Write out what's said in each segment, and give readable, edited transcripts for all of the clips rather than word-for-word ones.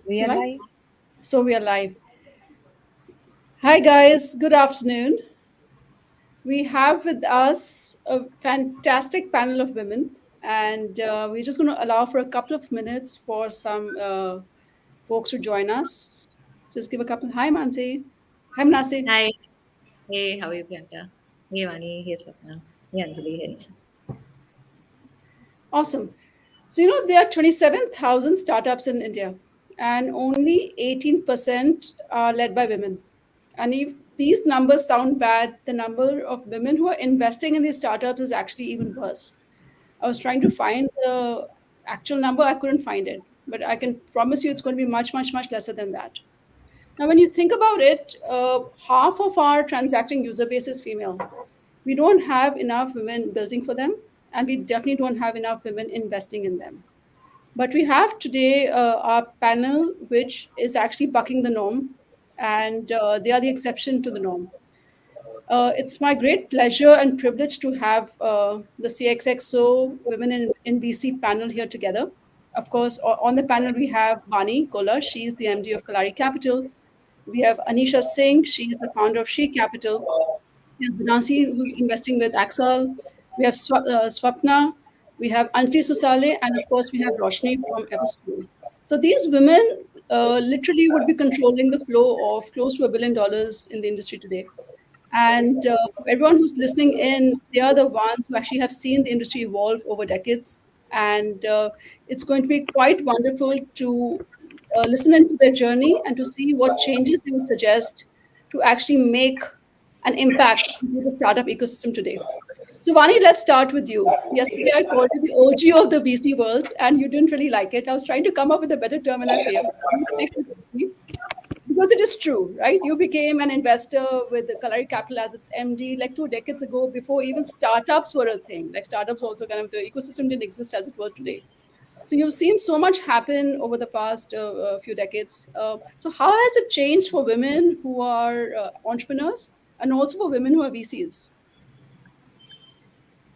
We are Right? live. So we are live. Hi, guys. Good afternoon. We have with us a fantastic panel of women, and we're just going to allow for a couple of minutes for some folks to join us. Just give a couple. Hi, Mansi. Hi, Manasi. Hi. Hey, how are you, Priyanka? Hey, Vani. Hey, Swapna. Hey, Anjali. Hey, Anisha. Awesome. So, there are 27,000 startups in India, and only 18% are led by women. And if these numbers sound bad, the number of women who are investing in these startups is actually even worse. I was trying to find the actual number, I couldn't find it, but I can promise you it's going to be much, much, much lesser than that. Now, when you think about it, half of our transacting user base is female. We don't have enough women building for them, and we definitely don't have enough women investing in them. But we have today our panel, which is actually bucking the norm, and they are the exception to the norm. It's my great pleasure and privilege to have the CXXO Women in VC panel here together. Of course, on the panel we have Vani, Kola. She is the MD of Kalaari Capital. We have Anisha Singh. She is the founder of She Capital. We have Manasi, who's investing with Accel. We have Swapna. We have Anjali Sosale. And of course, we have Roshni from Everstone. So these women literally would be controlling the flow of close to $1 billion in the industry today. And everyone who's listening in, they are the ones who actually have seen the industry evolve over decades. And it's going to be quite wonderful to listen into their journey and to see what changes they would suggest to actually make an impact into the startup ecosystem today. So, Vani, let's start with you. Yesterday, I called you the OG of the VC world, and you didn't really like it. I was trying to come up with a better term, and I failed. So, I'm going to stick with OG because it is true, right? You became an investor with the Kalaari Capital as its MD like 2 decades ago, before even startups were a thing. Like startups also kind of the ecosystem didn't exist as it were today. So you've seen so much happen over the past few decades. So how has it changed for women who are entrepreneurs and also for women who are VCs?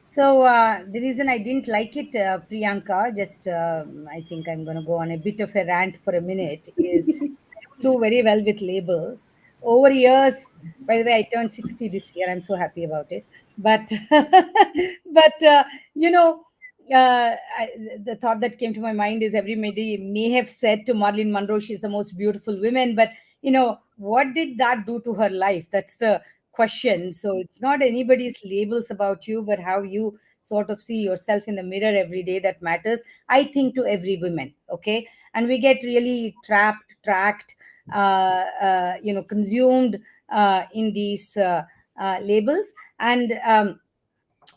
So the reason I didn't like it, Priyanka, just I think I'm going to go on a bit of a rant for a minute, is I don't do very well with labels. Over years, by the way, I turned 60 this year. I'm so happy about it. But, but you know, the thought that came to my mind is everybody may have said to Marilyn Monroe, she's the most beautiful woman. But, what did that do to her life? That's the question. So it's not anybody's labels about you, but how you sort of see yourself in the mirror every day that matters. I think to every woman, okay, and we get really tracked, consumed in these labels. And I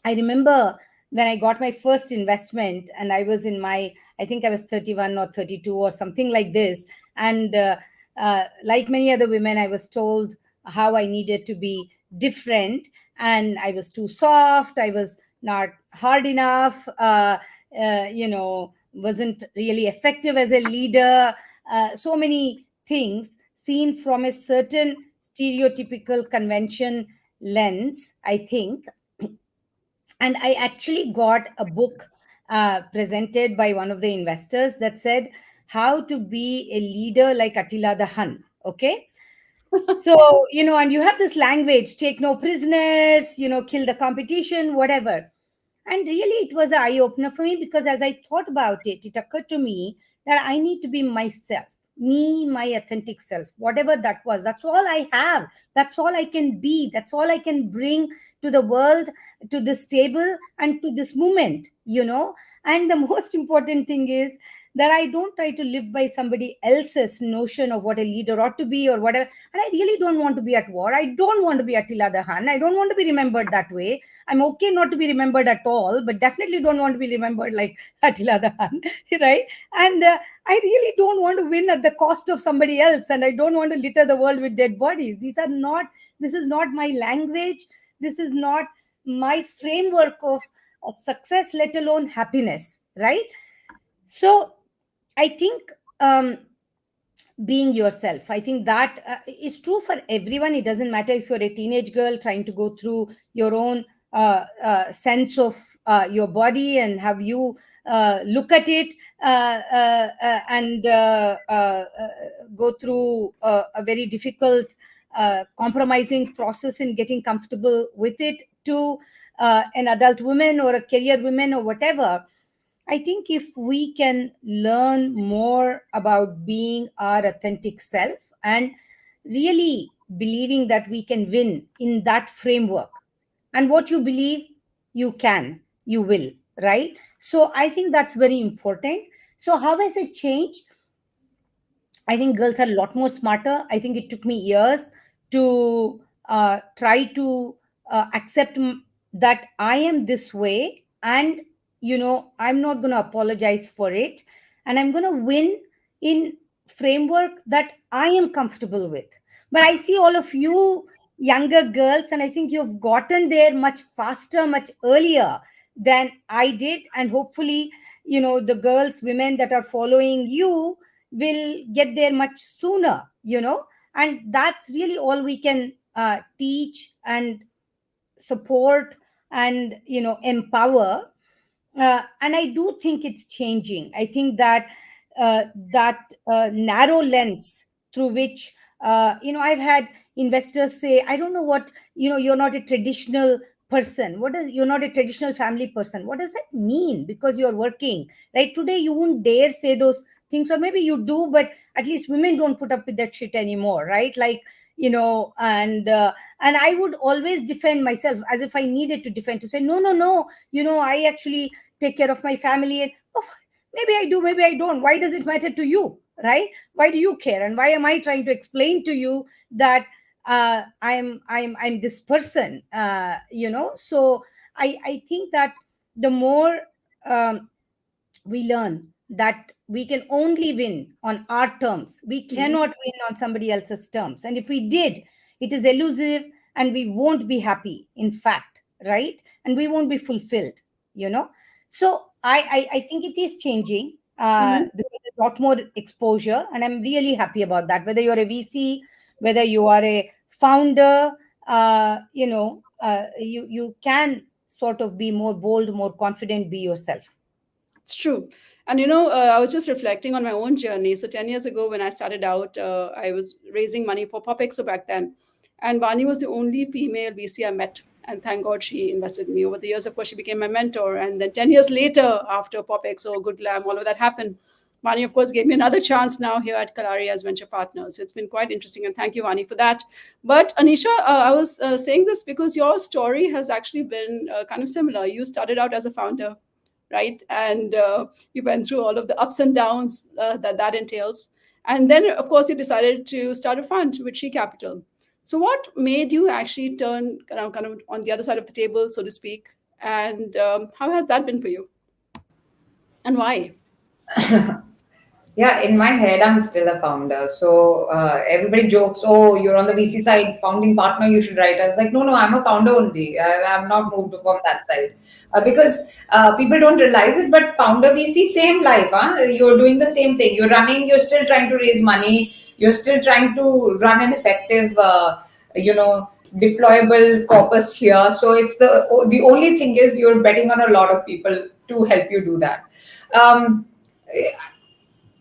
remember when I got my first investment, and I was in my, I think I was 31 or 32 or something like this. And like many other women, I was told how I needed to be different, and I was too soft. I was not hard enough. Wasn't really effective as a leader. So many things seen from a certain stereotypical convention lens, I think. And I actually got a book presented by one of the investors that said how to be a leader like Attila the Hun. Okay. So, and you have this language, take no prisoners, kill the competition, whatever. And really, it was an eye opener for me, because as I thought about it, it occurred to me that I need to be myself, me, my authentic self, whatever that was. That's all I have. That's all I can be. That's all I can bring to the world, to this table, and to this moment. And the most important thing is that I don't try to live by somebody else's notion of what a leader ought to be or whatever. And I really don't want to be at war. I don't want to be Attila the Hun. I don't want to be remembered that way. I'm okay not to be remembered at all, but definitely don't want to be remembered like Attila the Hun, right? And I really don't want to win at the cost of somebody else, and I don't want to litter the world with dead bodies. This is not my language. This is not my framework of success, let alone happiness, right? So I think being yourself, I think that is true for everyone. It doesn't matter if you're a teenage girl trying to go through your own sense of your body and have you look at it and go through a very difficult compromising process in getting comfortable with it, to an adult woman or a career woman or whatever. I think if we can learn more about being our authentic self and really believing that we can win in that framework, and what you believe, you can, you will, right? So I think that's very important. So how has it changed? I think girls are a lot more smarter. I think it took me years to try to accept that I am this way, and I'm not going to apologize for it, and I'm going to win in framework that I am comfortable with. But I see all of you younger girls, and I think you've gotten there much faster, much earlier than I did, and hopefully, the girls, women that are following you will get there much sooner, and that's really all we can teach and support and empower. And I do think it's changing. I think that narrow lens through which I've had investors say, I don't know what, you're not a traditional person. What is, you're not a traditional family person? What does that mean? Because you're working right today, you won't dare say those things, or maybe you do, but at least women don't put up with that shit anymore, right? Like, and I would always defend myself as if I needed to defend, to say, no, no, no, I actually take care of my family, and oh, maybe I do, maybe I don't. Why does it matter to you, right? Why do you care? And why am I trying to explain to you that I'm this person? So I think that the more um, we learn that we can only win on our terms. We Mhm. cannot win on somebody else's terms. And if we did, it is elusive and we won't be happy, in fact, right? And we won't be fulfilled, you know? So I think it is changing Mhm. because there's a lot more exposure. And I'm really happy about that. Whether you're a VC, whether you are a founder, you can sort of be more bold, more confident, be yourself. It's true. And I was just reflecting on my own journey. So 10 years ago, when I started out, I was raising money for PopXO back then. And Vani was the only female VC I met. And thank God she invested in me. Over the years, of course, she became my mentor. And then 10 years later, after PopXO, Good Glam, all of that happened, Vani, of course, gave me another chance now here at Kalaari as venture partner. So it's been quite interesting. And thank you, Vani, for that. But Anisha, I was saying this because your story has actually been kind of similar. You started out as a founder, right? And you went through all of the ups and downs that entails. And then, of course, you decided to start a fund with She Capital. So, what made you actually turn kind of on the other side of the table, so to speak? And how has that been for you? And why? Yeah, in my head, I'm still a founder. So everybody jokes, "Oh, you're on the VC side, founding partner. You should write." I was like, "No, no, I'm a founder only. I'm not moved from that side because people don't realize it. But founder VC, same life. Huh? You're doing the same thing. You're running. You're still trying to raise money. You're still trying to run an effective, deployable corpus here. So it's the only thing is you're betting on a lot of people to help you do that." Um,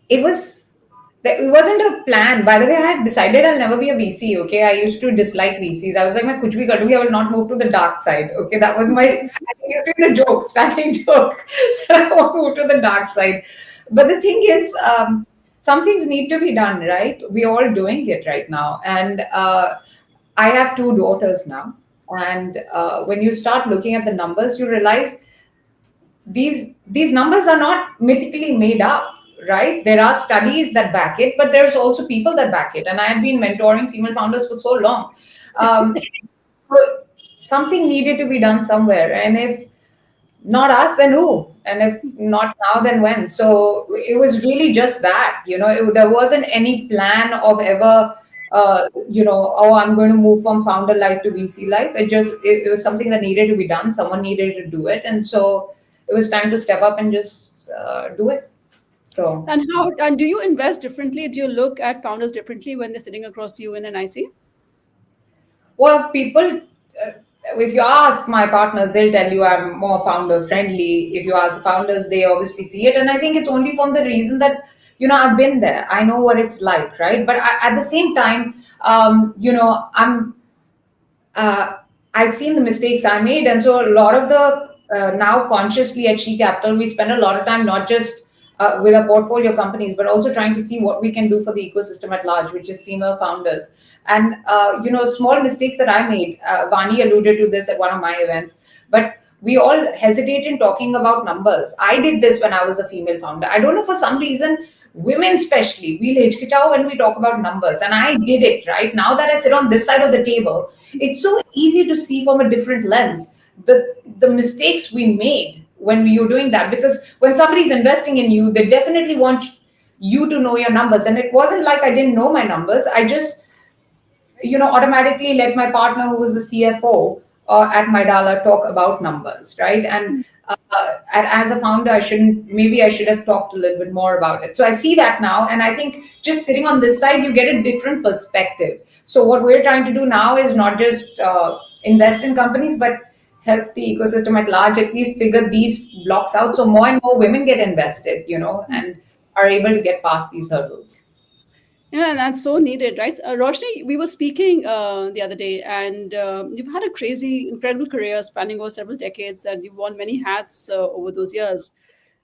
it was it wasn't a plan. By the way, I had decided I'll never be a VC. Okay, I used to dislike VCs. I was like, "मैं कुछ भी कर दूंगी, I will not move to the dark side." Okay, that was my it used to be the joke, standing joke. I won't move to the dark side. But the thing is, some things need to be done, right? We're all doing it right now, and I have two daughters now. And when you start looking at the numbers, you realize these numbers are not mythically made up, right? There are studies that back it, but there's also people that back it, and I have been mentoring female founders for so long. So something needed to be done somewhere, and if not us, then who? And if not now, then when? So it was really just that, there wasn't any plan of ever oh, I'm going to move from founder life to VC life. It was something that needed to be done. Someone needed to do it, and so it was time to step up and just do it. So, And how? And do you invest differently? Do you look at founders differently when they're sitting across you in an IC? well, people, if you ask my partners, they'll tell you I'm more founder friendly. If you ask the founders, they obviously see it. And I think it's only from the reason that, I've been there. I know what it's like, right? But at the same time, uh, I've seen the mistakes I made. And so a lot of the now consciously at She Capital, we spend a lot of time not just with our portfolio companies, but also trying to see what we can do for the ecosystem at large, which is female founders. And, small mistakes that I made, Vani alluded to this at one of my events, but we all hesitate in talking about numbers. I did this when I was a female founder. I don't know, for some reason, women especially, we'll hitchkichao when we talk about numbers. And I did it, right? Now that I sit on this side of the table, it's so easy to see from a different lens the mistakes we made when you're doing that. Because when somebody's investing in you, they definitely want you to know your numbers. And it wasn't like I didn't know my numbers. I just, automatically let my partner, who was the CFO at Maidala, talk about numbers, right? And as a founder, maybe I should have talked a little bit more about it. So I see that now. And I think just sitting on this side, you get a different perspective. So what we're trying to do now is not just invest in companies, but help the ecosystem at large, at least figure these blocks out. So more and more women get invested, and are able to get past these hurdles. Yeah, and that's so needed, right? Roshni, we were speaking the other day, and you've had a crazy, incredible career spanning over several decades, and you've worn many hats over those years.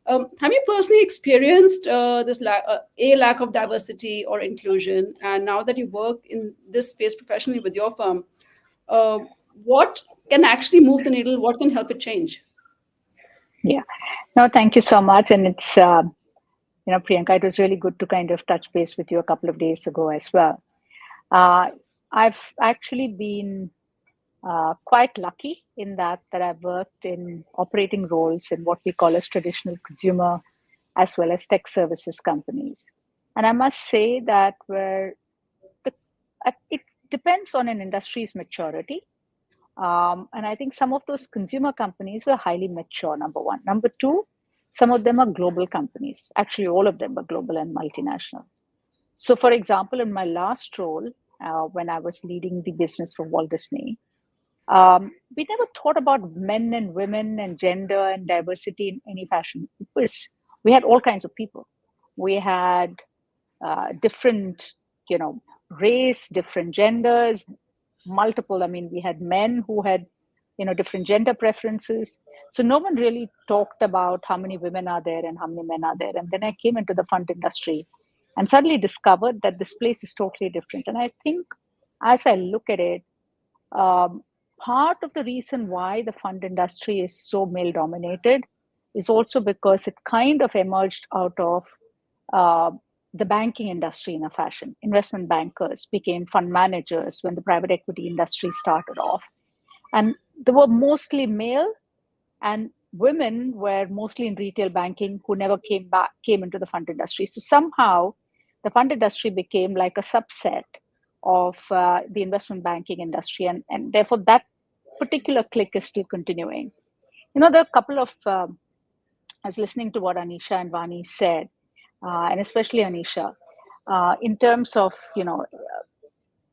Have you personally experienced a lack of diversity or inclusion? And now that you work in this space professionally with your firm, uh, what can actually move the needle? What can help it change? Yeah. No, thank you so much. And it's, Priyanka, it was really good to kind of touch base with you a couple of days ago as well. Uh, I've actually been quite lucky in that I've worked in operating roles in what we call as traditional consumer as well as tech services companies. And I must say that the, it depends on an industry's maturity. And I think some of those consumer companies were highly mature, number one. Number two, some of them are global companies. Actually, all of them are global and multinational. So, for example, in my last role, when I was leading the business for Walt Disney, we never thought about men and women and gender and diversity in any fashion. We had all kinds of people. We had different, race, different genders, multiple. I mean, we had men who had, different gender preferences. So no one really talked about how many women are there and how many men are there. And then I came into the fund industry and suddenly discovered that this place is totally different. And I think as I look at it, um, part of the reason why the fund industry is so male dominated is also because it kind of emerged out of uh, the banking industry in a fashion. Investment bankers became fund managers when the private equity industry started off. And they were mostly male, and women were mostly in retail banking who never came into the fund industry. So somehow the fund industry became like a subset of the investment banking industry. And therefore that particular clique is still continuing. There are a couple of, I was listening to what Anisha and Vani said, and especially Anisha, in terms of,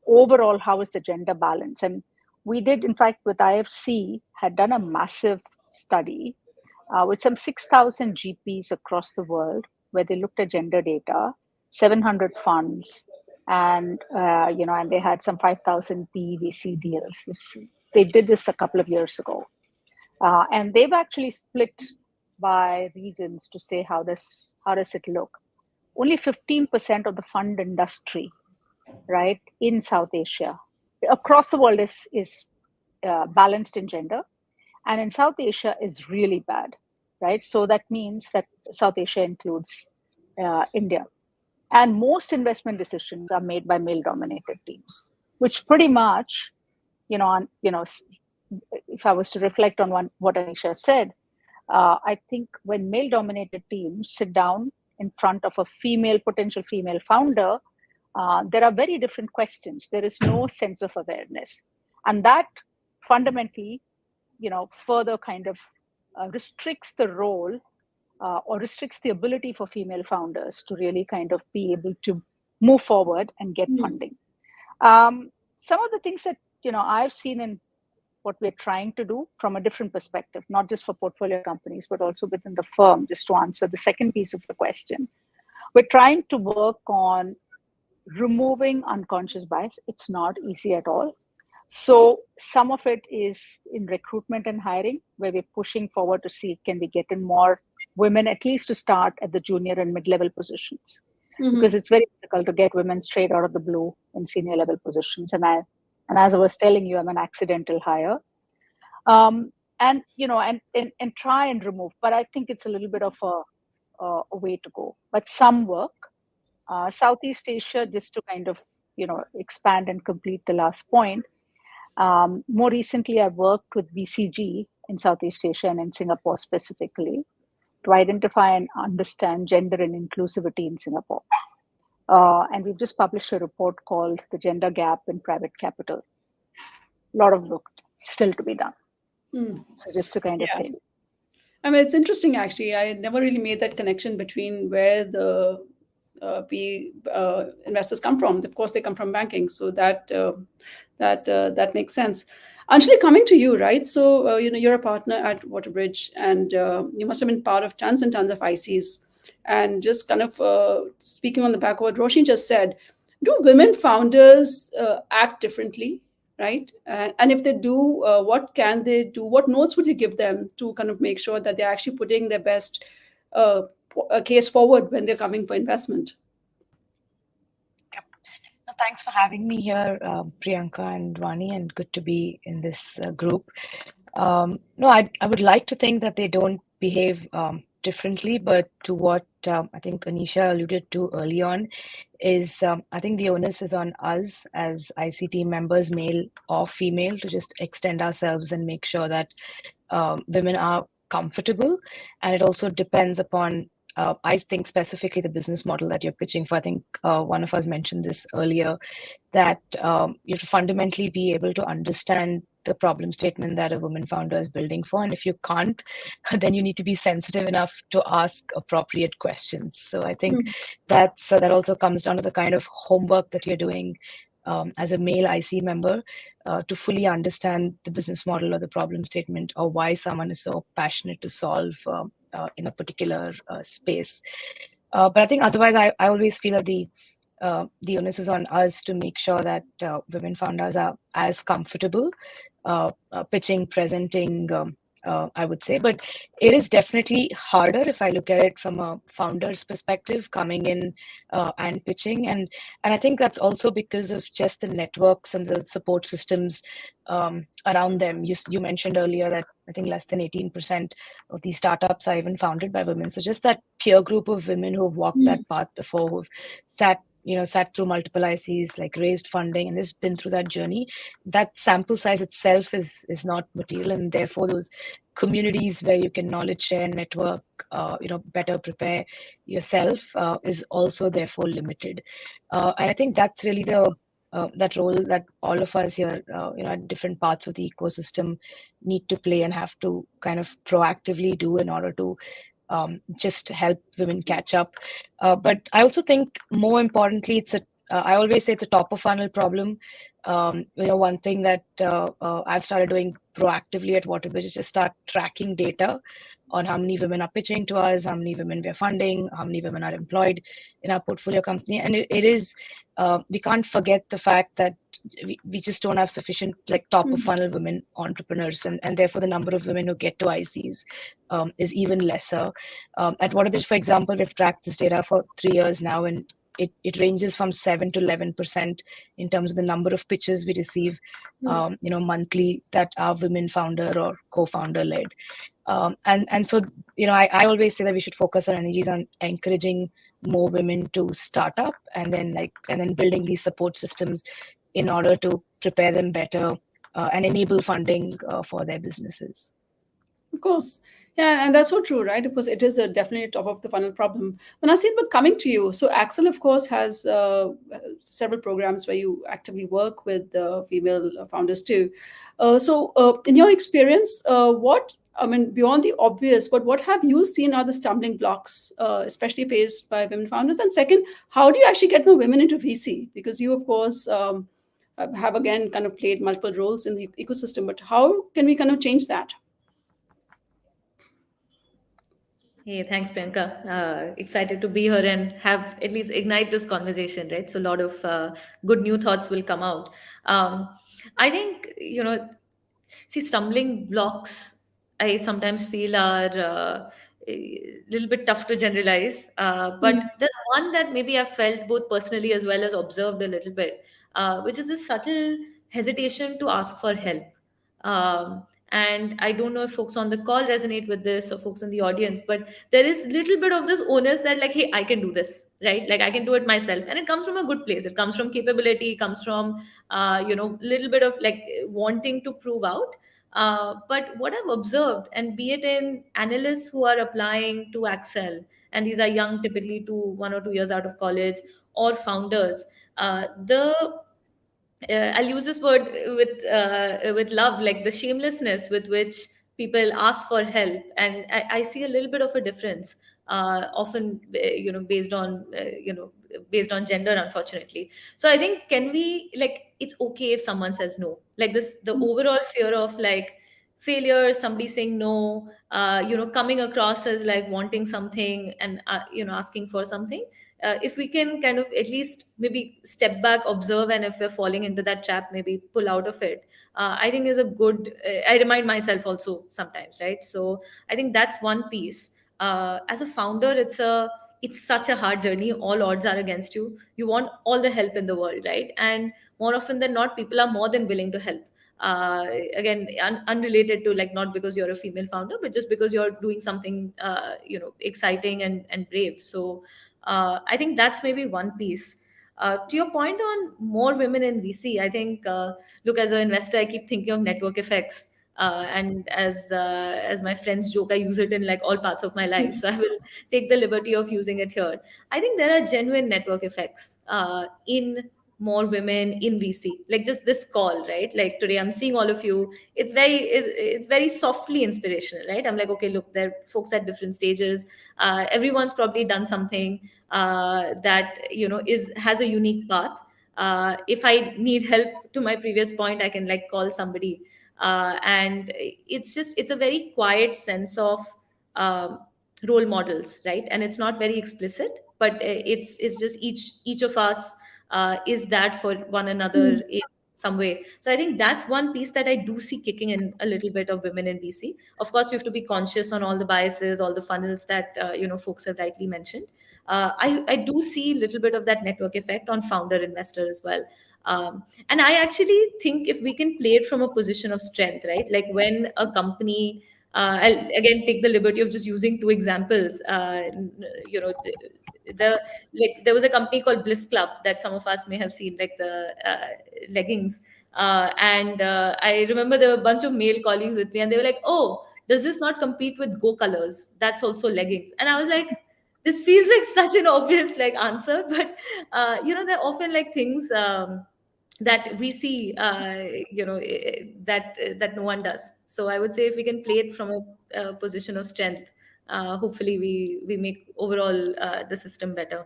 overall, how is the gender balance? And we did, in fact, with IFC, had done a massive study with some 6,000 GPs across the world, where they looked at gender data, 700 funds, and and they had some 5,000 PVC deals. They did this a couple of years ago, and they've actually split by regions to say how does it look. Only 15% of the fund industry, right, in South Asia, across the world is balanced in gender, and in South Asia is really bad, right? So that means that South Asia includes India, and most investment decisions are made by male-dominated teams, which pretty much, if I was to reflect on what Anisha said, I think when male-dominated teams sit down in front of a potential female founder, there are very different questions. There is no sense of awareness, and that fundamentally, further kind of restricts the role or restricts the ability for female founders to really kind of be able to move forward and get funding. Some of the things that I've seen in what we're trying to do from a different perspective, not just for portfolio companies, but also within the firm, just to answer the second piece of the question. We're trying to work on removing unconscious bias. It's not easy at all. So some of it is in recruitment and hiring, where we're pushing forward to see can we get in more women, at least to start at the junior and mid-level positions, because it's very difficult to get women straight out of the blue in senior level positions. And as I was telling you, I'm an accidental hire. And try and remove, but I think it's a little bit of a way to go, but some work. Southeast Asia, just to kind of expand and complete the last point. More recently, I've worked with BCG in Southeast Asia and in Singapore specifically to identify and understand gender and inclusivity in Singapore. And we've just published a report called The Gender Gap in Private Capital. A lot of work still to be done. So just to kind of tell you. I mean, it's interesting, actually. I never really made that connection between where the PE investors come from. Of course, they come from banking. So that makes sense. Anjali, coming to you, right? So, you're a partner at Waterbridge, and you must have been part of tons and tons of ICs. And just kind of speaking on the back of what Roshni just said, do women founders act differently, right? And if they do, what can they do? What notes would you give them to kind of make sure that they're actually putting their best case forward when they're coming for investment? Thanks for having me here, Priyanka and Vani, and good to be in this group. I would like to think that they don't behave differently, but to what I think Anisha alluded to early on is I think the onus is on us as ICT members, male or female, to just extend ourselves and make sure that women are comfortable. And it also depends upon I think specifically the business model that you're pitching for. I think one of us mentioned this earlier, that you have to fundamentally be able to understand the problem statement that a woman founder is building for. And if you can't, then you need to be sensitive enough to ask appropriate questions. So I think that also comes down to the kind of homework that you're doing as a male IC member to fully understand the business model or the problem statement, or why someone is so passionate to solve in a particular space. But I think otherwise, I always feel that the onus is on us to make sure that women founders are as comfortable pitching, presenting, I would say. But it is definitely harder if I look at it from a founder's perspective, coming in and pitching. And I think that's also because of just the networks and the support systems around them. You mentioned earlier that I think less than 18% of these startups are even founded by women. So just that peer group of women who have walked that path before, who've sat through multiple ICs, like raised funding, and just been through that journey. That sample size itself is not material, and therefore those communities where you can knowledge share, network, better prepare yourself is also therefore limited. And I think that's really that role that all of us here, at different parts of the ecosystem need to play and have to kind of proactively do in order to just help women catch up. But I also think more importantly, I always say it's a top of funnel problem. One thing that I've started doing proactively at Waterbridge is just start tracking data on how many women are pitching to us, how many women we're funding, how many women are employed in our portfolio company. And it is, we can't forget the fact that we just don't have sufficient top of funnel women entrepreneurs, and therefore the number of women who get to ICs is even lesser. At Waterbridge, for example, we've tracked this data for 3 years now, and it ranges from 7 to 11% in terms of the number of pitches we receive, monthly, that are women founder or co-founder led. And so, I always say that we should focus our energies on encouraging more women to start up, and then building these support systems in order to prepare them better and enable funding for their businesses. Of course. Yeah, and that's so true, right? Because it is definitely a top of the funnel problem. Manasi, but coming to you, so Accel, of course, has several programs where you actively work with female founders too. So in your experience, beyond the obvious, but what have you seen are the stumbling blocks, especially faced by women founders? And second, how do you actually get more women into VC? Because you, of course, have again kind of played multiple roles in the ecosystem. But how can we kind of change that? Hey, thanks, Priyanka. Excited to be here and have at least ignite this conversation, right? So a lot of good new thoughts will come out. I think, see, stumbling blocks, I sometimes feel are a little bit tough to generalize. But there's one that maybe I've felt both personally as well as observed a little bit, which is this subtle hesitation to ask for help. And I don't know if folks on the call resonate with this or folks in the audience, but there is little bit of this onus that like, hey, I can do this, right? Like I can do it myself, and it comes from a good place. It comes from capability, comes from little bit of like wanting to prove out. But what I've observed, and be it in analysts who are applying to Accel, and these are young, typically 1 or 2 years out of college, or founders, the I'll use this word with love, like the shamelessness with which people ask for help, and I see a little bit of a difference, often based on gender, unfortunately. So I think, can we, like, it's okay if someone says no, like this, the overall fear of like failure, somebody saying no, coming across as like wanting something and asking for something. If we can kind of at least maybe step back, observe, and if we're falling into that trap, maybe pull out of it, I think is a good, I remind myself also sometimes, right? So I think that's one piece. As a founder, it's such a hard journey. All odds are against you. You want all the help in the world, right? And more often than not, people are more than willing to help. Again, unrelated to, like, not because you're a female founder, but just because you're doing something exciting and brave. So I think that's maybe one piece. To your point on more women in VC, I think, look, as an investor, I keep thinking of network effects. And as my friends joke, I use it in like all parts of my life. So I will take the liberty of using it here. I think there are genuine network effects in more women in VC. Like just this call, right? Like today, I'm seeing all of you. It's very softly inspirational, right? I'm like, okay, look, there are folks at different stages. Everyone's probably done something that has a unique path. If I need help, to my previous point, I can like call somebody. And it's a very quiet sense of um, role models, right? And it's not very explicit, but it's just each of us is that for one another in some way. So I think that's one piece that I do see kicking in a little bit of women in VC. Of course, we have to be conscious on all the biases, all the funnels that folks have rightly mentioned. I do see a little bit of that network effect on founder investor as well. And I actually think if we can play it from a position of strength, right? Like when a company, I'll again take the liberty of just using two examples. There was a company called Bliss Club that some of us may have seen, like the leggings. And I remember there were a bunch of male colleagues with me, and they were like, "Oh, does this not compete with Go Colors? That's also leggings." And I was like, this feels like such an obvious like answer, but they're often like things that we see, that no one does. So I would say if we can play it from a position of strength, hopefully we make overall the system better.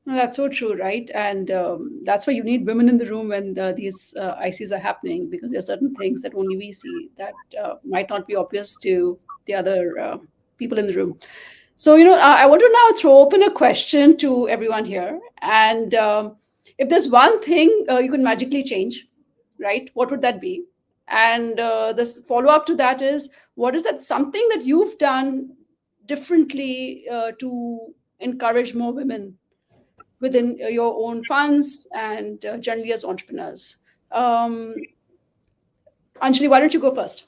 No, that's so true, right? And that's why you need women in the room when these ICs are happening, because there are certain things that only we see that might not be obvious to the other people in the room. So, I want to now throw open a question to everyone here. And if there's one thing you can magically change, right, what would that be? And this follow up to that is, what is that something that you've done differently to encourage more women within your own funds and generally as entrepreneurs? Anjali, why don't you go first?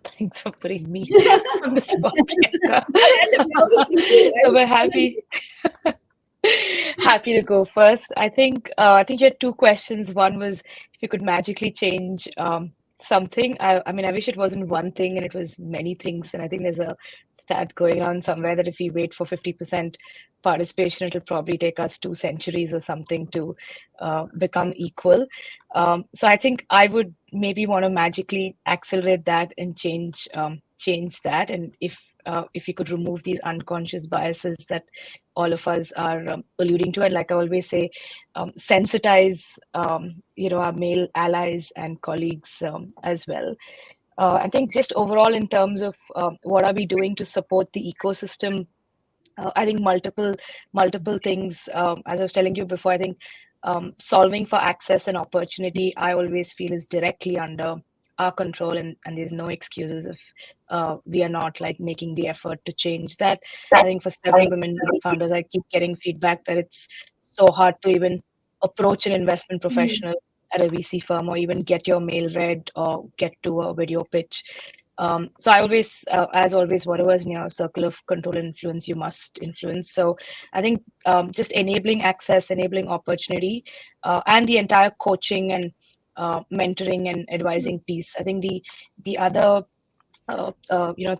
Thanks for putting me on the spot, Priyanka. So we're happy. Happy to go first. I think you had two questions. One was if you could magically change something. I mean, I wish it wasn't one thing and it was many things. And I think there's a stat going on somewhere that if we wait for 50% participation, it'll probably take us 2 centuries or something to become equal. So I think I would maybe want to magically accelerate that and change that. And if if you could remove these unconscious biases that all of us are alluding to, and like I always say, sensitize our male allies and colleagues as well. I think just overall in terms of what are we doing to support the ecosystem, I think multiple things. As I was telling you before, I think solving for access and opportunity, I always feel is directly under our control, and there's no excuses if we are not like making the effort to change that. I think for several women founders, I keep getting feedback that it's so hard to even approach an investment professional at a VC firm, or even get your mail read or get to a video pitch. So I always, as always, whatever is in your circle of control and influence, you must influence. So I think just enabling access, enabling opportunity, and the entire coaching and mentoring and advising piece. I think the other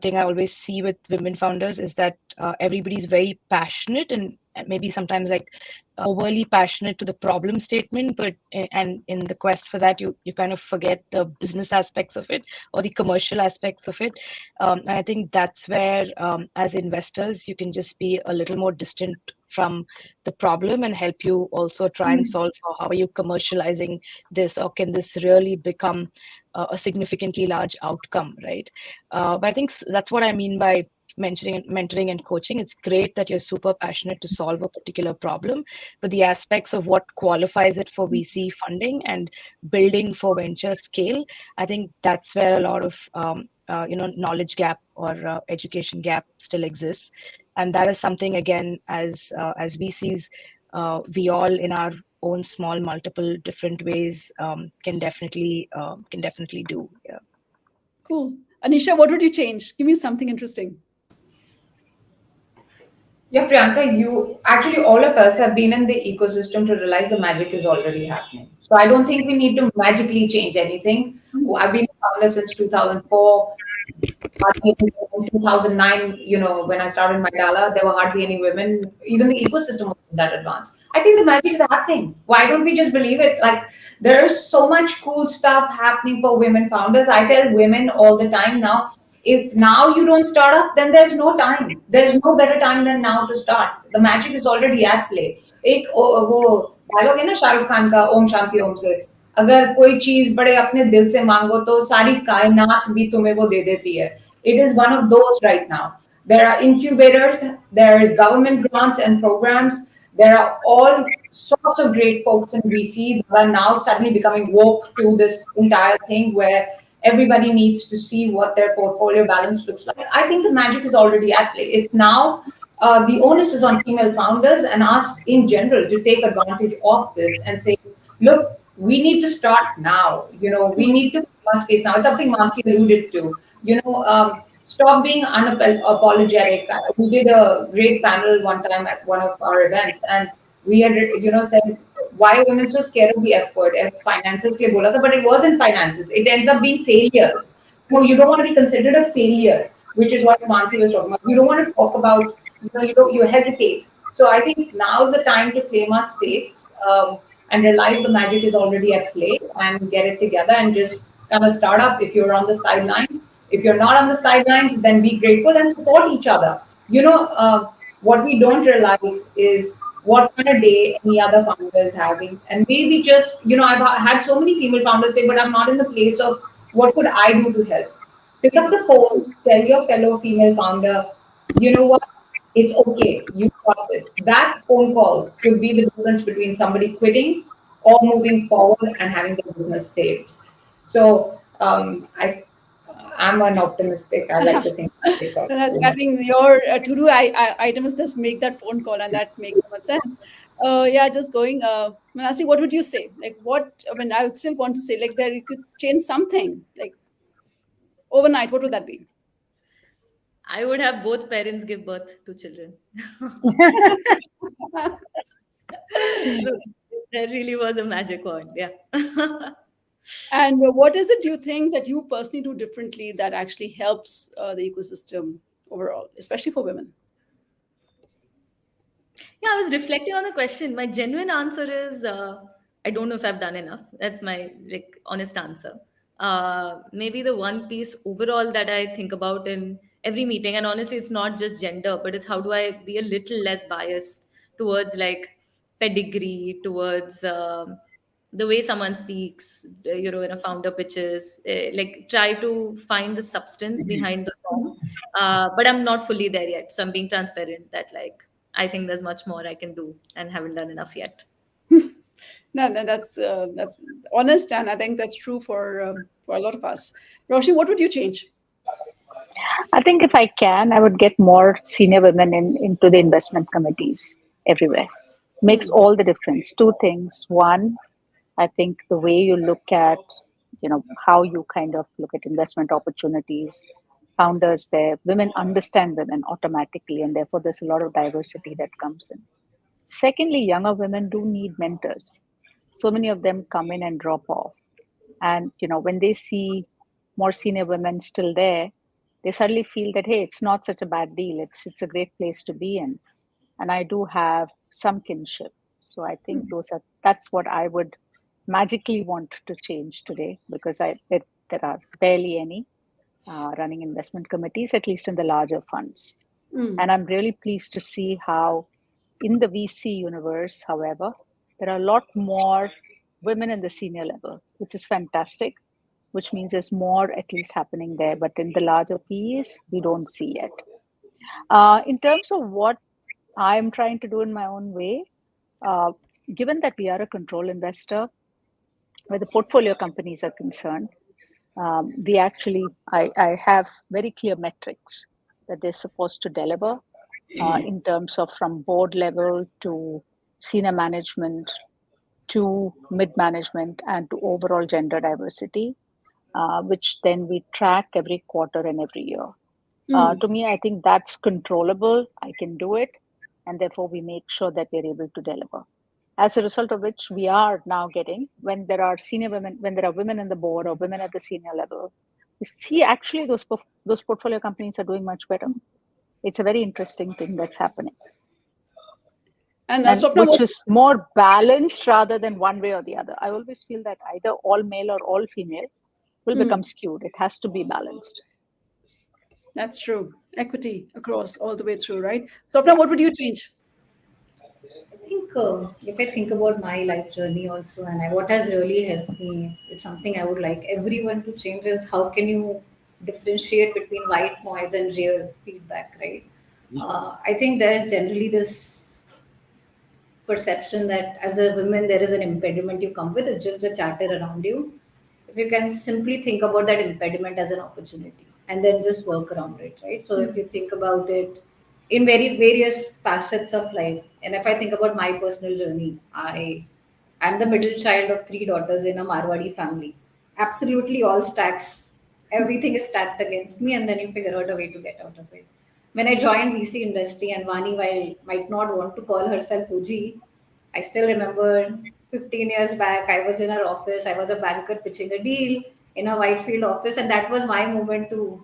thing I always see with women founders is that everybody's very passionate and maybe sometimes like overly passionate to the problem statement, but and in the quest for that, you kind of forget the business aspects of it or the commercial aspects of it. And I think that's where, as investors, you can just be a little more distant from the problem and help you also try and solve for how are you commercializing this, or can this really become a significantly large outcome, right? But I think that's what I mean by mentoring and coaching. It's great that you're super passionate to solve a particular problem, but the aspects of what qualifies it for VC funding and building for venture scale, I think that's where a lot of knowledge gap or education gap still exists. And that is something, again, as VCs, we all in our own small multiple different ways can definitely do. Yeah. Cool. Anisha, what would you change? Give me something interesting. Yeah, Priyanka, you actually, all of us have been in the ecosystem to realize the magic is already happening. So I don't think we need to magically change anything. I've been a founder since 2004. Hardly any women. 2009, when I started my Dala, there were hardly any women. Even the ecosystem wasn't that advanced. I think the magic is happening. Why don't we just believe it? Like, there is so much cool stuff happening for women founders. I tell women all the time now, if now you don't start up, then there's no time. There's no better time than now to start. The magic is already at play. एक वो dialogue है ना शाहरुख खान का, ओम शांति ओम से, अगर कोई चीज बड़े अपने दिल से मांगो तो सारी कायनात भी तुम्हें वो दे देती है. It is one of those right now. There are incubators, there is government grants and programs. There are all sorts of great folks in VC who are now suddenly becoming woke to this entire thing where everybody needs to see what their portfolio balance looks like. I think the magic is already at play. It's now the onus is on female founders and us in general to take advantage of this and say, look, we need to start now. We need to space now. It's something Manasi alluded to. Stop being unapologetic. We did a great panel one time at one of our events, and we had, said, why are women so scared of the F word? Finances ke bola tha, but it wasn't finances. It ends up being failures. No, you don't want to be considered a failure, which is what Mansi was talking about. You don't want to talk about, you hesitate. So I think now's the time to claim our space and realize the magic is already at play and get it together and just kind of start up if you're on the sidelines. If you're not on the sidelines, then be grateful and support each other. What we don't realize is what kind of day any other founder is having. And maybe just, I've had so many female founders say, but I'm not in the place of what could I do to help? Pick up the phone, tell your fellow female founder, you know what? It's okay. You got this. That phone call could be the difference between somebody quitting or moving forward and having the business saved. So I'm an optimistic. I like to think. That's, I think your to-do item is just make that phone call, and that makes so much sense. Just going. Manasi, what would you say? Like, I would still want to say, like, there you could change something, like overnight. What would that be? I would have both parents give birth to children. So that really was a magic wand. Yeah. And what is it, do you think, that you personally do differently that actually helps the ecosystem overall, especially for women? Yeah, I was reflecting on the question. My genuine answer is I don't know if I've done enough. That's my honest answer. Maybe the one piece overall that I think about in every meeting. And honestly, it's not just gender, but it's how do I be a little less biased towards like pedigree, towards the way someone speaks, in a founder pitches, like try to find the substance behind the form. But I'm not fully there yet. So I'm being transparent that like, I think there's much more I can do and haven't done enough yet. No, no, that's honest, and I think that's true for a lot of us. Roshni, what would you change? I think if I can, I would get more senior women into the investment committees everywhere. Makes Hmm. all the difference. Two things. One, I think the way you look at, how you kind of look at investment opportunities, founders there, women understand women automatically, and therefore there's a lot of diversity that comes in. Secondly, younger women do need mentors. So many of them come in and drop off. And, when they see more senior women still there, they suddenly feel that, hey, it's not such a bad deal. It's a great place to be in. And I do have some kinship. So I think that's what I would magically want to change today, because there are barely any running investment committees, at least in the larger funds. Hmm. And I'm really pleased to see how in the VC universe, however, there are a lot more women in the senior level, which is fantastic, which means there's more at least happening there. But in the larger Ps, we don't see yet. In terms of what I'm trying to do in my own way, uh, given that we are a control investor, where the portfolio companies are concerned, I have very clear metrics that they're supposed to deliver in terms of from board level to senior management to mid management and to overall gender diversity, which then we track every quarter and every year. Hmm. To me, I think that's controllable. I can do it. And therefore, we make sure that we're able to deliver. As a result of which, we are now getting, when there are senior women, when there are women in the board or women at the senior level, we see actually those portfolio companies are doing much better. It's a very interesting thing that's happening. And And Swapna, which what? is more balanced rather than one way or the other. I always feel that either all male or all female will Hmm. become skewed. It has to be balanced. That's true. Equity across all the way through, right? Swapna, Yeah. what would you change? I think if I think about my life journey also, and what has really helped me is something I would like everyone to change is how can you differentiate between white noise and real feedback, right? I think there is generally this perception that as a woman there is an impediment you come with, it's just the chatter around you. If you can simply think about that impediment as an opportunity and then just work around it, right? So if you think about it in very various facets of life, and if I think about my personal journey, I'm the middle child of three daughters in a Marwadi family. Absolutely all stacks, everything is stacked against me, and then you figure out a way to get out of it. When I joined VC industry, and Vani, while might not want to call herself OG, I still remember 15 years back, I was in her office. I was a banker pitching a deal in a Whitefield office, and that was my moment to,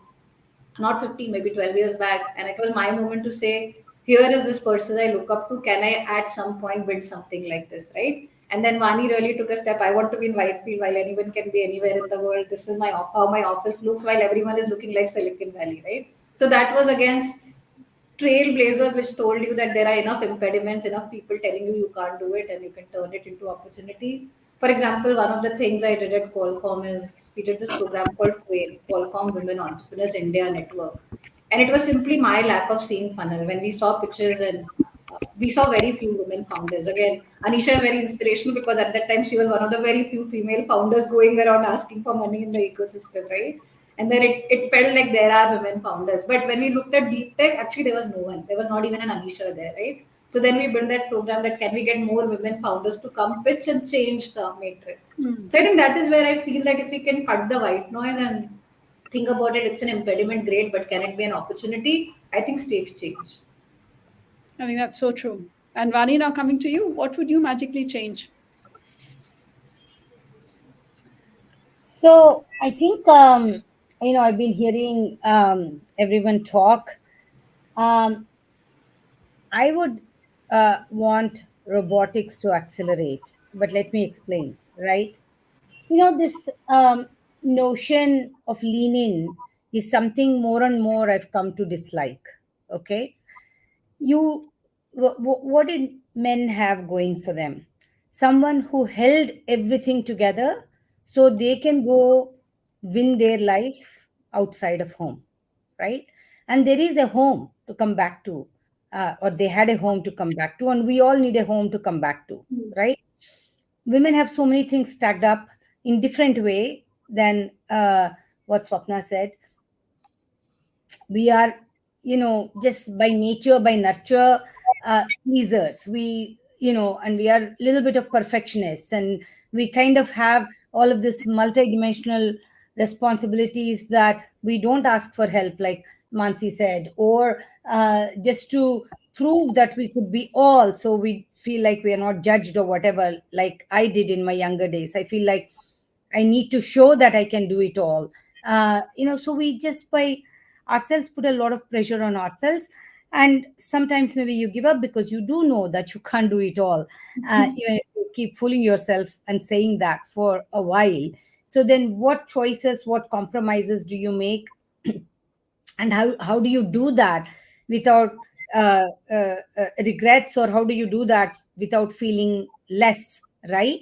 not 15, maybe 12 years back, and it was my moment to say, here is this person I look up to. Can I at some point build something like this, right? And then Vani really took a step. I want to be in Whitefield while anyone can be anywhere in the world. This is how my office looks while everyone is looking like Silicon Valley, right? So that was against trailblazer, which told you that there are enough impediments, enough people telling you you can't do it, and you can turn it into opportunity. For example, one of the things I did at Qualcomm is we did this program called Quail, Qualcomm Women Entrepreneurs India Network. And it was simply my lack of seeing funnel. When we saw pitches and we saw very few women founders. Again, Anisha is very inspirational because at that time she was one of the very few female founders going around asking for money in the ecosystem, right? And then it felt like there are women founders. But when we looked at deep tech, actually there was no one. There was not even an Anisha there, right? So then we built that program that can we get more women founders to come pitch and change the matrix. Hmm. So I think that is where I feel that if we can cut the white noise and think about it, it's an impediment, great, but can it be an opportunity? I think stakes change. I think that's so true. And Vani, now coming to you, what would you magically change? So I think I've been hearing everyone talk. Um, I would want robotics to accelerate, but let me explain. Right? This notion of lean in is something more and more I've come to dislike. Okay, what did men have going for them? Someone who held everything together so they can go win their life outside of home, right? And there is a home to come back to, or they had a home to come back to, and we all need a home to come back to, right? Women have so many things stacked up in different way than what Swapna said. We are, just by nature, by nurture, pleasers. We, and we are a little bit of perfectionists, and we kind of have all of this multidimensional responsibilities that we don't ask for help, like Mansi said, or just to prove that we could be all, so we feel like we are not judged or whatever, like I did in my younger days. I feel like I need to show that I can do it all. So we just by ourselves put a lot of pressure on ourselves. And sometimes maybe you give up because you do know that you can't do it all. Even if you keep fooling yourself and saying that for a while. So then what choices, what compromises do you make? And how do you do that without regrets, or how do you do that without feeling less, right?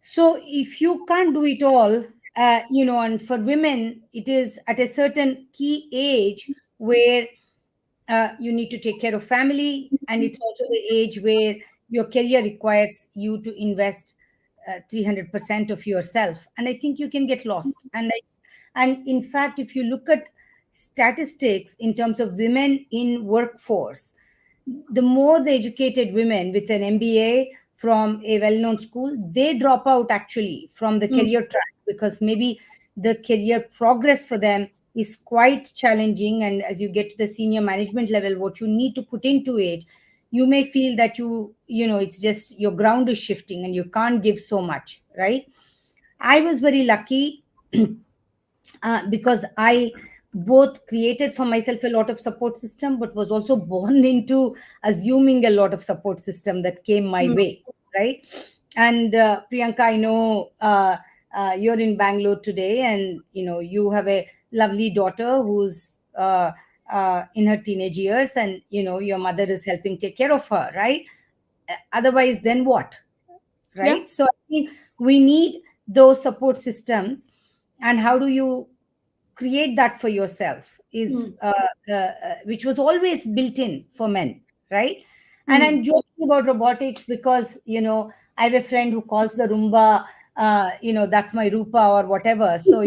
So if you can't do it all, and for women, it is at a certain key age where you need to take care of family, and it's also the age where your career requires you to invest 300% of yourself, and I think you can get lost. And in fact, if you look at statistics in terms of women in workforce, the more the educated women with an MBA from a well-known school, they drop out actually from the career track, because maybe the career progress for them is quite challenging. And as you get to the senior management level, what you need to put into it, you may feel that it's just your ground is shifting and you can't give so much, right? I was very lucky because I both created for myself a lot of support system, but was also born into assuming a lot of support system that came my way, right? And Priyanka, I know you're in Bangalore today, and you have a lovely daughter who's in her teenage years, and your mother is helping take care of her, right? Otherwise, then what? Yeah. Right? So I think we need those support systems. And how do you create that for yourself is which was always built in for men, right? And I'm joking about robotics because I have a friend who calls the Roomba, that's my Rupa or whatever. So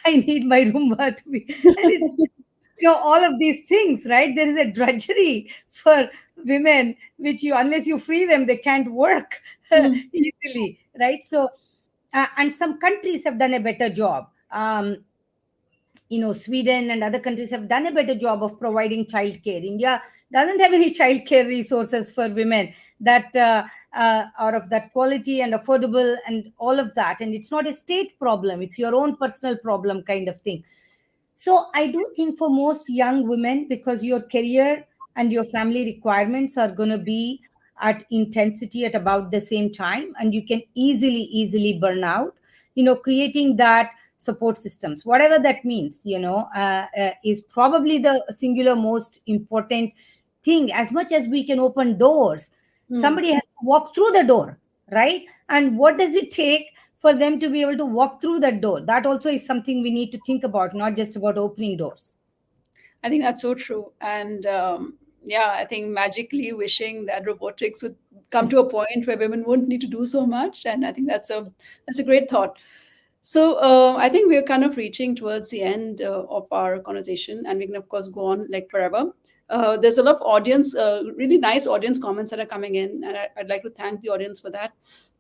I need my Roomba to be, and it's all of these things, right? There is a drudgery for women which unless you free them, they can't work easily, right? So and some countries have done a better job. Sweden and other countries have done a better job of providing childcare. India doesn't have any childcare resources for women that are of that quality and affordable and all of that. And it's not a state problem; it's your own personal problem, kind of thing. So I do think for most young women, because your career and your family requirements are going to be at intensity at about the same time, and you can easily burn out. Creating that support systems, whatever that means, is probably the singular most important thing. As much as we can open doors, somebody has to walk through the door, right? And what does it take for them to be able to walk through that door? That also is something we need to think about, not just about opening doors. I think that's so true. And yeah, I think magically wishing that robotics would come to a point where women wouldn't need to do so much. And I think that's a great thought. So I think we're kind of reaching towards the end of our conversation, and we can of course go on like forever. There's a lot of audience, really nice audience comments that are coming in, and I'd like to thank the audience for that.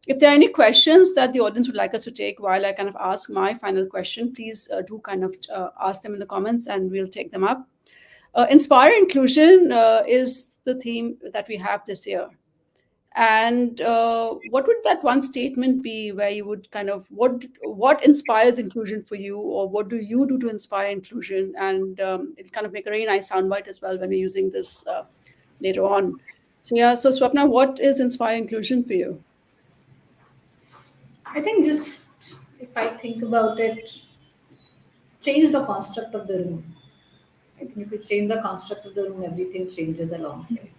If there are any questions that the audience would like us to take while I kind of ask my final question, please do kind of ask them in the comments, and we'll take them up. Inspire inclusion is the theme that we have this year. And what would that one statement be where you would kind of what inspires inclusion for you, or what do you do to inspire inclusion? And it'll kind of make a very nice soundbite as well when we're using this later on. So yeah, so Swapna, what is inspire inclusion for you? I think just if I think about it, change the construct of the room. Right? And if you change the construct of the room, everything changes alongside.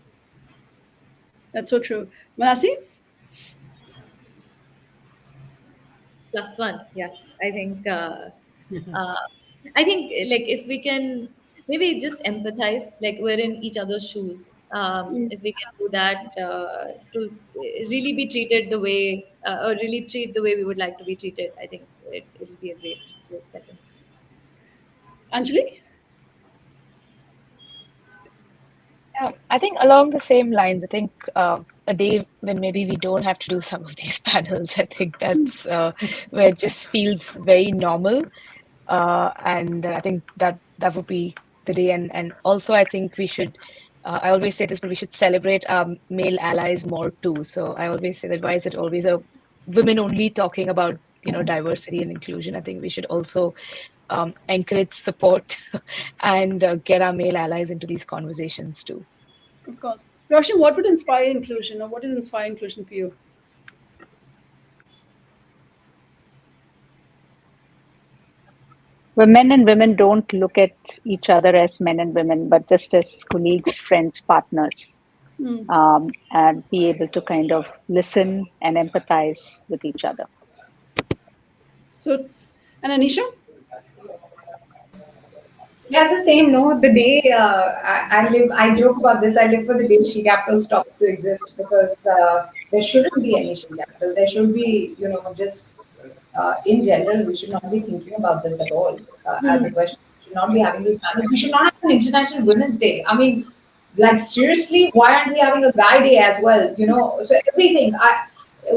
That's so true. Manasi? +1. Yeah, I think. Uh, I think like if we can maybe just empathize, like we're in each other's shoes. If we can do that to really be treated the way, or really treat the way we would like to be treated, I think it'll be a great setting. Anjali? Yeah, I think along the same lines, I think a day when maybe we don't have to do some of these panels, I think that's where it just feels very normal. And I think that would be the day. And also, I think we should, I always say this, but we should celebrate male allies more too. So I always say that why is it always a women only talking about, diversity and inclusion? I think we should also encourage support and get our male allies into these conversations too. Of course. Roshni, what would inspire inclusion, or what is inspire inclusion for you? Where men and women don't look at each other as men and women, but just as colleagues, friends, partners, and be able to kind of listen and empathize with each other. So, and Anisha? Yeah, it's the same. No, the day I live, I joke about this. I live for the day she capital stops to exist, because there shouldn't be any she capital. There should be, just in general, we should not be thinking about this at all as a question. We should not be having these panels. We should not have an International Women's Day. I mean, like seriously, why aren't we having a Guy Day as well? So everything.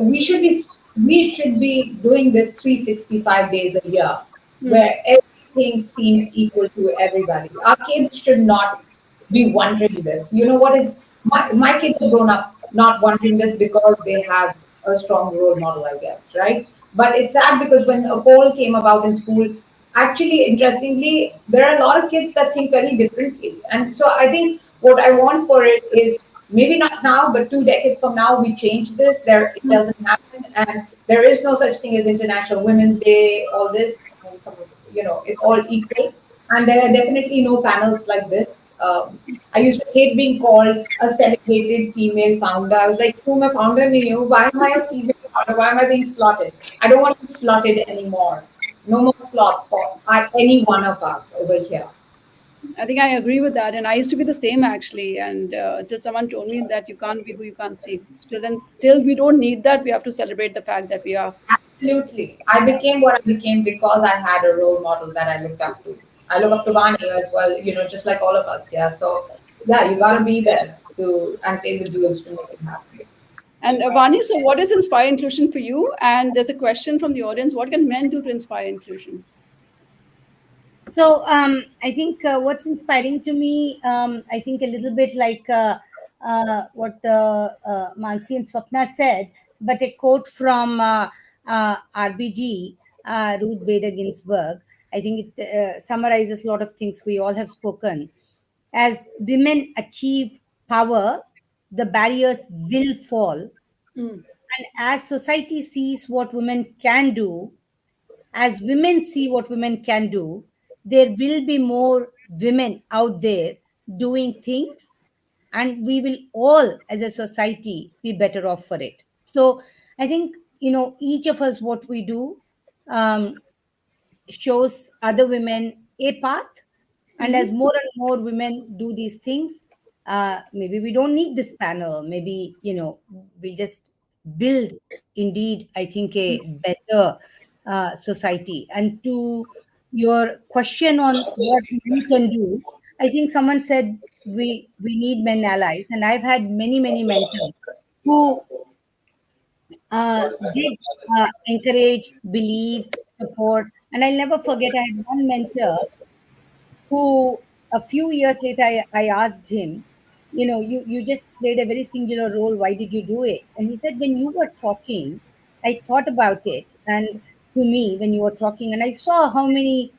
We should be doing this 365 days a year, where everything seems equal to everybody. Our kids should not be wondering this. You know what is my kids have grown up not wondering this because they have a strong role model, I guess, right? But it's sad because when a poll came about in school, actually, interestingly, there are a lot of kids that think very differently. And so I think what I want for it is maybe not now, but 2 decades from now, we change this. It doesn't happen. And there is no such thing as International Women's Day, all this. It's all equal. And there are definitely no panels like this. I used to hate being called a celebrated female founder. I was like, who am I founder? Why am I a female founder? Why am I being slotted? I don't want to be slotted anymore. No more slots for any one of us over here. I think I agree with that, and I used to be the same actually. And till someone told me that you can't be who you can't see. Till we don't need that, we have to celebrate the fact that we are. Absolutely. I became what I became because I had a role model that I looked up to. I look up to Vani as well, just like all of us. Yeah. So, yeah, you got to be there and pay the dues to make it happen. And Vani, so what is inspire inclusion for you? And there's a question from the audience: what can men do to inspire inclusion? So I think what's inspiring to me, I think a little bit like what Mansi and Swapna said, but a quote from RBG, Ruth Bader Ginsburg. I think it summarizes a lot of things we all have spoken. As women achieve power, the barriers will fall. And as society sees what women can do, as women see what women can do, there will be more women out there doing things, and we will all, as a society, be better off for it. So I think, each of us, what we do um, shows other women a path. And as more and more women do these things, maybe we don't need this panel. Maybe, we'll just build, indeed, I think, a better society. And to your question on what men can do, I think someone said we need men allies. And I've had many, many mentors who did encourage, believe, support. And I'll never forget, I had one mentor who a few years later I asked him, you just played a very singular role. Why did you do it? And he said, when you were talking, I thought about it. And to me, when you were talking, and I saw how many,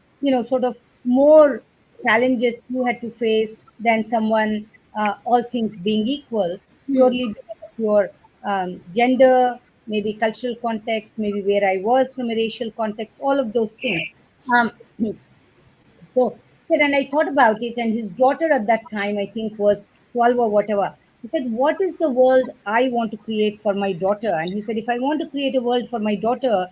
sort of more challenges you had to face than someone, all things being equal, purely because of your gender, maybe cultural context, maybe where I was from a racial context, all of those things. Um, So said, and I thought about it, and his daughter at that time, I think, was 12 or whatever. He said, what is the world I want to create for my daughter? And he said, if I want to create a world for my daughter,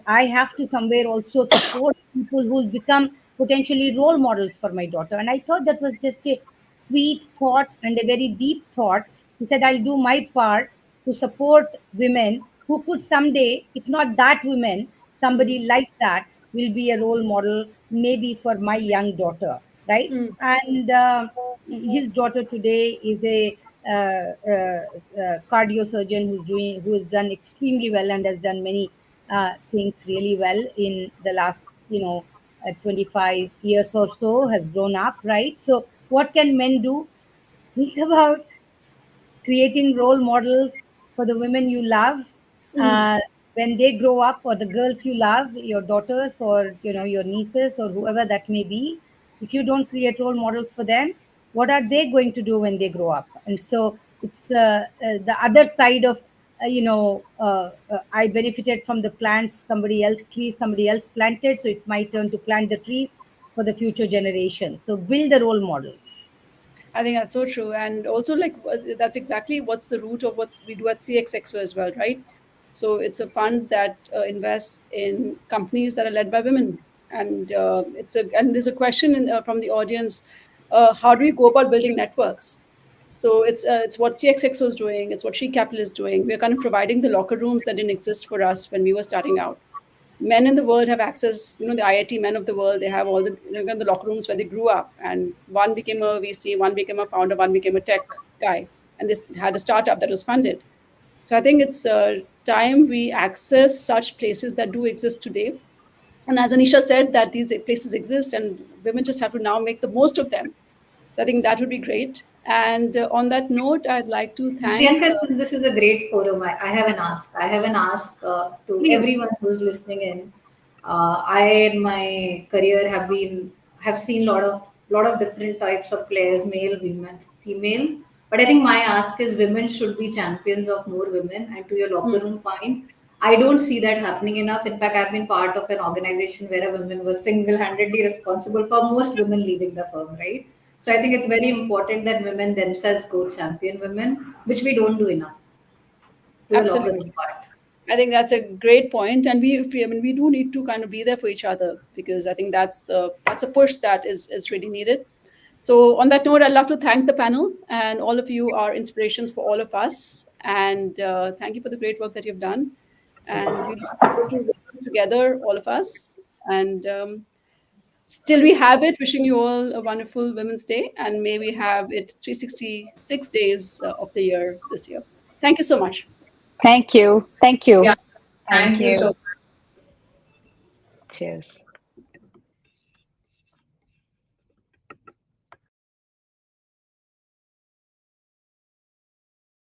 I have to somewhere also support people who will become potentially role models for my daughter. And I thought that was just a sweet thought and a very deep thought. He said, I'll do my part to support women who could someday, if not that women, somebody like that will be a role model maybe for my young daughter, right? Mm. And his daughter today is a cardio surgeon who has done extremely well and has done many things really well in the last 25 years or so, has grown up, right? So what can men do? Think about creating role models for the women you love Mm. when they grow up, or the girls you love, your daughters, or your nieces, or whoever that may be. If you don't create role models for them, what are they going to do when they grow up? And so it's the other side of I benefited from the plants somebody else planted, so it's my turn to plant the trees for the future generation. So build the role models. I think that's so true. And also, like, that's exactly what's the root of what we do at CXXO as well, right? So it's a fund that invests in companies that are led by women. And and there's a question from the audience: how do we go about building networks? So it's what CXXO is doing. It's what She Capital is doing. We're kind of providing the locker rooms that didn't exist for us when we were starting out. Men in the world have access, the IIT men of the world, they have all the locker rooms where they grew up. And one became a VC, one became a founder, one became a tech guy. And they had a startup that was funded. So I think it's time we access such places that do exist today. And as Anisha said, that these places exist and women just have to now make the most of them. So I think that would be great. And on that note, I'd like to thank. Priyanka, since this is a great forum, I have an ask. I have an ask to Please. everyone who's listening in. I in my career have seen lot of different types of players, male, women, female. But I think my ask is women should be champions of more women. And to your locker room point, I don't see that happening enough. In fact, I've been part of an organization where a woman was single-handedly responsible for most women leaving the firm, right? So I think it's very important that women themselves go champion women, which we don't do enough to the locker Absolutely. room part. I think that's a great point, and I mean, we do need to kind of be there for each other, because I think that's a push that is really needed. So, on that note, I'd love to thank the panel, and all of you are inspirations for all of us. And thank you for the great work that you've done. And we look forward to working together, all of us. And still, we have it. Wishing you all a wonderful Women's Day, and may we have it 366 days of the year this year. Thank you so much. Thank you. Thank Yeah. you. Thank Thank you so you. much. Cheers.